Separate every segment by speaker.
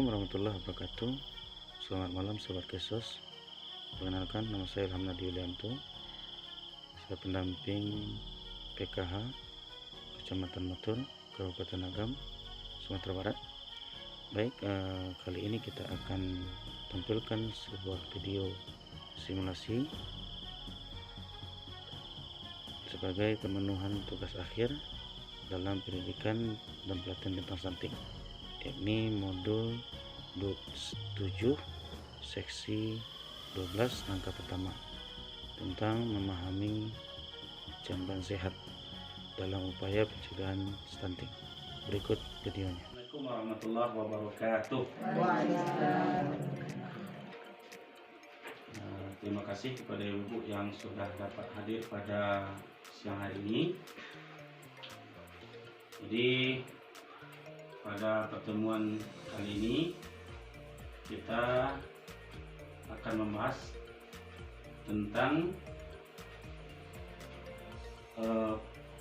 Speaker 1: warahmatullahi wabarakatuh. Selamat malam Sobat Kesos. Perkenalkan, nama saya Ilham Nadi Yulianto. Saya pendamping PKH Kecamatan Motor, Kabupaten Agam, Sumatera Barat. Baik, kali ini kita akan tampilkan sebuah video simulasi sebagai pemenuhan tugas akhir dalam pendidikan dan pelatihan tentang stunting, yakni modul 7 seksi 12 angka pertama tentang memahami jamban sehat dalam upaya pencegahan stunting. Berikut videonya.
Speaker 2: Assalamualaikum warahmatullahi wabarakatuh. Terima kasih kepada ibu yang sudah dapat hadir pada siang hari ini. Jadi pada pertemuan kali ini kita akan membahas tentang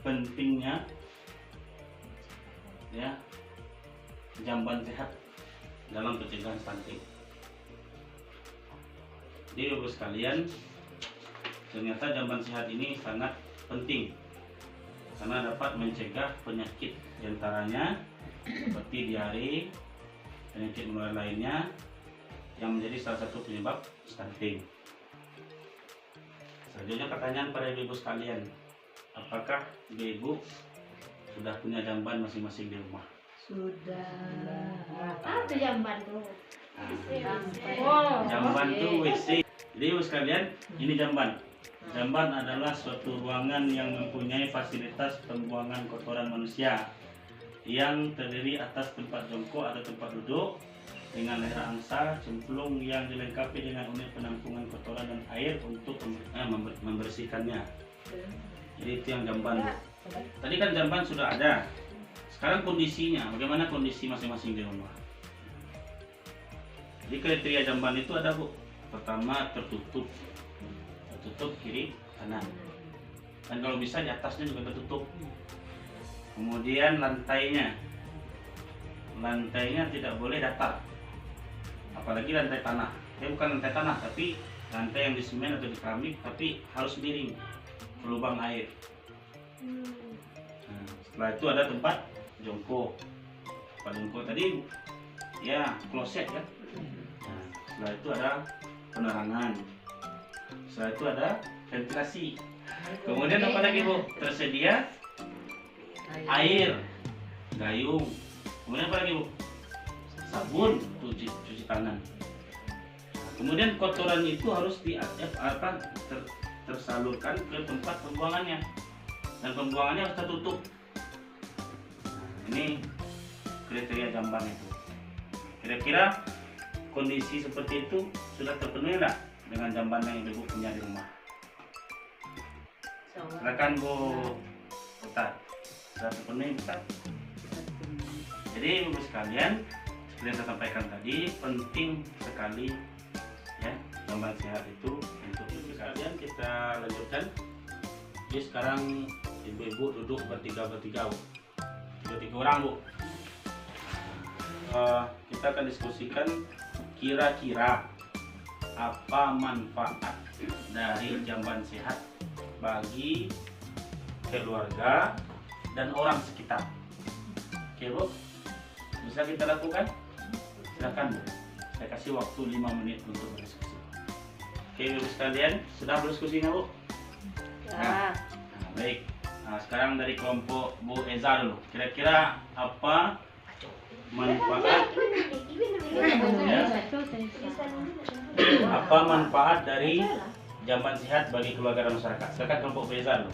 Speaker 2: pentingnya jamban sehat dalam pencegahan stunting. Jadi ibu sekalian, ternyata jamban sehat ini sangat penting karena dapat mencegah penyakit diantaranya seperti diare, penyakit menular lainnya yang menjadi salah satu penyebab stunting. Selanjutnya pertanyaan pada ibu sekalian, apakah ibu sudah punya jamban masing-masing di rumah?
Speaker 3: Sudah. Apa tuh jamban tuh?
Speaker 2: Jamban tuh WC. Jadi ibu sekalian, ini jamban. Jamban adalah suatu ruangan yang mempunyai fasilitas pembuangan kotoran manusia yang terdiri atas tempat jongkok atau tempat duduk dengan leher angsa, cemplung yang dilengkapi dengan unit penampungan kotoran dan air untuk membersihkannya. Jadi itu yang jamban. Tadi kan jamban sudah ada. Sekarang kondisinya, bagaimana kondisi masing-masing di rumah? Jadi kriteria jamban itu ada, Bu. Pertama, tertutup kiri kanan, dan kalau bisa di atasnya juga tertutup. Kemudian lantainya tidak boleh datar, apalagi lantai tanah. Bukan lantai tanah, tapi lantai yang di semen atau di keramik, tapi harus miring ke lubang air. Nah, setelah itu ada tempat jongkok. Tempat jongkok tadi ya kloset ya. Nah, setelah itu ada penerangan. Setelah itu ada ventilasi. Kemudian apa lagi, Bu? Tersedia air, gayung. Kemudian apa lagi, Bu? Sabun cuci tangan. Kemudian kotoran itu harus tersalurkan ke tempat pembuangannya, dan pembuangannya harus tertutup. Nah, ini kriteria jamban itu. Kira-kira kondisi seperti itu sudah terpenuhi enggak dengan jamban yang ibu punya di rumah? Silakan Bu Ustaz. Sudah terpenuhi, Ustaz? Jadi ibu sekalian, seperti yang saya sampaikan tadi, penting sekali ya jamban sehat itu untuk ibu sekalian. Kita lanjutkan. Jadi sekarang ibu-ibu duduk bertiga, Bu. 3 orang, Bu. Kita akan diskusikan kira-kira apa manfaat dari jamban sehat bagi keluarga dan orang sekitar. Oke, Bu, bisa kita lakukan? Silakan, Bu. Saya kasih waktu 5 menit untuk berdiskusi. Oke, ibu sekalian, sudah berdiskusinya, Bu? Nah, baik. Nah, sekarang dari kelompok Bu Eza dulu. Kira-kira apa manfaat dari jamban sehat bagi keluarga dan masyarakat? Silakan kelompok Bu Eza dulu.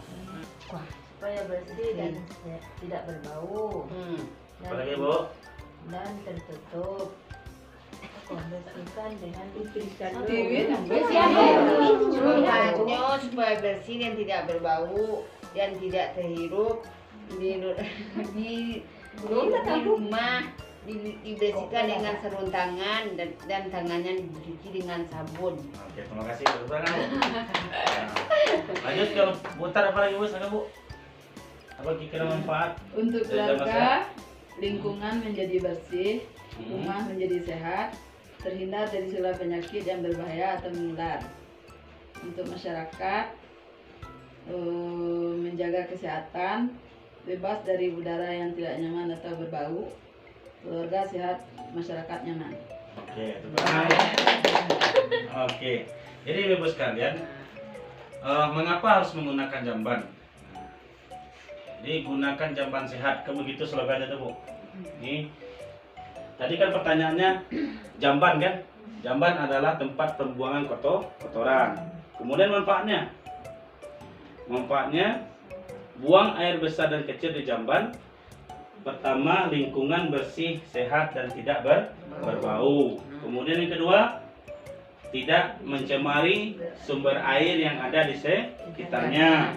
Speaker 3: Supaya bersih dan tidak berbau.
Speaker 2: Apa lagi, Bu?
Speaker 3: Dan tertutup. Membersihkan dengan diberikan
Speaker 4: hanya supaya bersih dan tidak berbau dan tidak terhirup di rumah, dibersihkan dengan sarung tangan dan tangannya dicuci dengan sabun.
Speaker 2: Oke, terima kasih. Lanjut ke Butar, apa lagi, Bu? Silakan, Bu. Apa kira-kira manfaat
Speaker 5: untuk keluarga? Lingkungan menjadi bersih, rumah menjadi sehat, terhindar dari segala penyakit yang berbahaya atau menular. Untuk masyarakat, menjaga kesehatan, bebas dari udara yang tidak nyaman atau berbau, keluarga sehat, masyarakat nyaman.
Speaker 2: Oke, oke. Jadi Ibu sekalian, mengapa harus menggunakan jamban? Jadi gunakan jamban sehat, kan begitu slogannya tuh Bu. Ini tadi kan pertanyaannya jamban kan? Jamban adalah tempat pembuangan kotoran. Kemudian manfaatnya? Manfaatnya buang air besar dan kecil di jamban. Pertama, lingkungan bersih, sehat dan tidak berbau. Kemudian yang kedua, tidak mencemari sumber air yang ada di sekitarnya.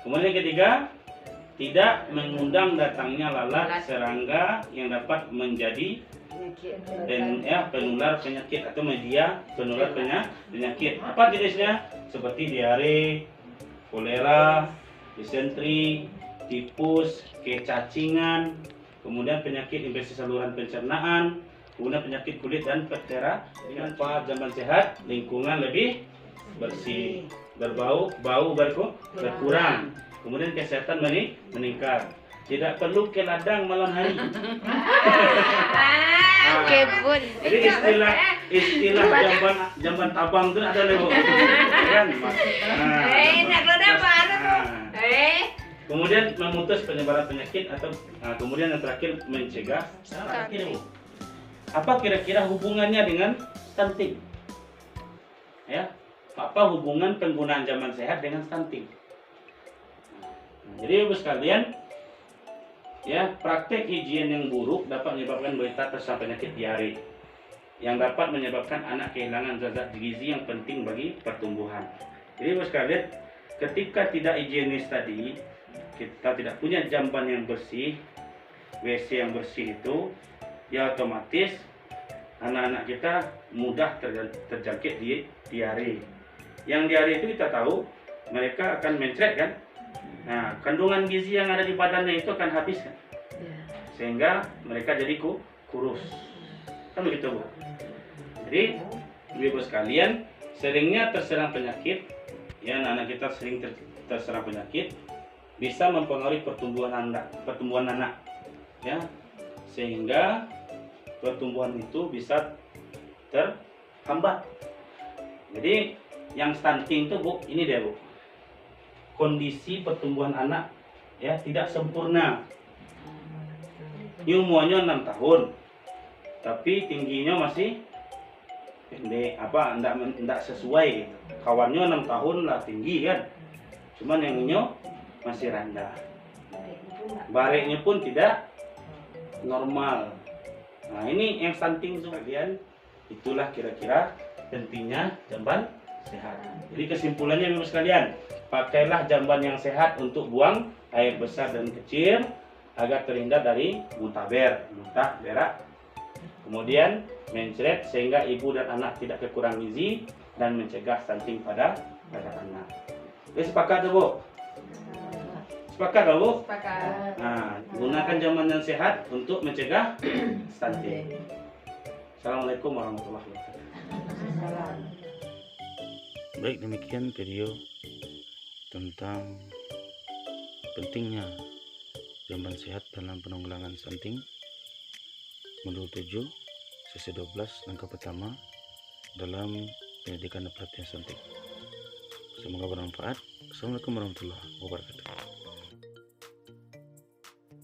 Speaker 2: Kemudian yang ketiga, tidak mengundang datangnya lalat, serangga yang dapat menjadi penular penyakit atau media penular penyakit. Apa jenisnya? Seperti diare, kolera, disentri, tipus, kecacingan, kemudian penyakit infeksi saluran pencernaan, kemudian penyakit kulit dan bakteri. Dengan jamban sehat, lingkungan lebih bersih, bau berkurang, kemudian kesehatan meningkat. Tidak perlu ke ladang malam hari.
Speaker 3: Kebun.
Speaker 2: Jadi istilah jamban tabang itu ada lego. Kan? Kemudian memutus penyebaran penyakit atau kemudian yang terakhir mencegah stunting. Apa kira-kira hubungannya dengan stunting? Ya, apa hubungan penggunaan jamban sehat dengan stunting? Jadi Ibu sekalian, ya, praktek higien yang buruk dapat menyebabkan balita terserang penyakit diare yang dapat menyebabkan anak kehilangan zat gizi yang penting bagi pertumbuhan. Jadi Ibu sekalian, ketika tidak higienis tadi, kita tidak punya jamban yang bersih, WC yang bersih itu, ya otomatis anak-anak kita mudah terjangkit diare. Yang diare itu kita tahu mereka akan mencret kan. Nah, kandungan gizi yang ada di badannya itu akan habis kan? Sehingga mereka jadi kurus. Kan begitu Bu. Jadi Ibu sekalian, seringnya terserang penyakit, ya anak-anak kita sering terserang penyakit, bisa mempengaruhi pertumbuhan anak, ya, sehingga pertumbuhan itu bisa terhambat. Jadi yang stunting itu Bu, ini dia Bu, kondisi pertumbuhan anak ya tidak sempurna. Ini umurnya 6 tahun, tapi tingginya masih pendek, enggak sesuai gitu. Kawannya 6 tahun lah tinggi kan, cuman yang ini masih rendah. Bareknya pun tidak normal. Nah, ini yang stunting sebagian. Itulah kira-kira pentingnya jamban sehat. Jadi kesimpulannya Ibu sekalian, pakailah jamban yang sehat untuk buang air besar dan kecil agar terhindar dari muntah berak, kemudian mencret sehingga ibu dan anak tidak kekurangan gizi dan mencegah stunting pada anak. Jadi sepakat tuh Bu? Sepakat Bu?
Speaker 5: Sepakat.
Speaker 2: Nah, gunakan jamban yang sehat untuk mencegah stunting. Assalamualaikum warahmatullahi wabarakatuh.
Speaker 1: Baik, demikian video tentang pentingnya jamban sehat dalam penanggulangan stunting modul 7 sesi 12 langkah pertama dalam pendidikan dan pelatihan stunting. Semoga bermanfaat. Assalamualaikum warahmatullahi wabarakatuh.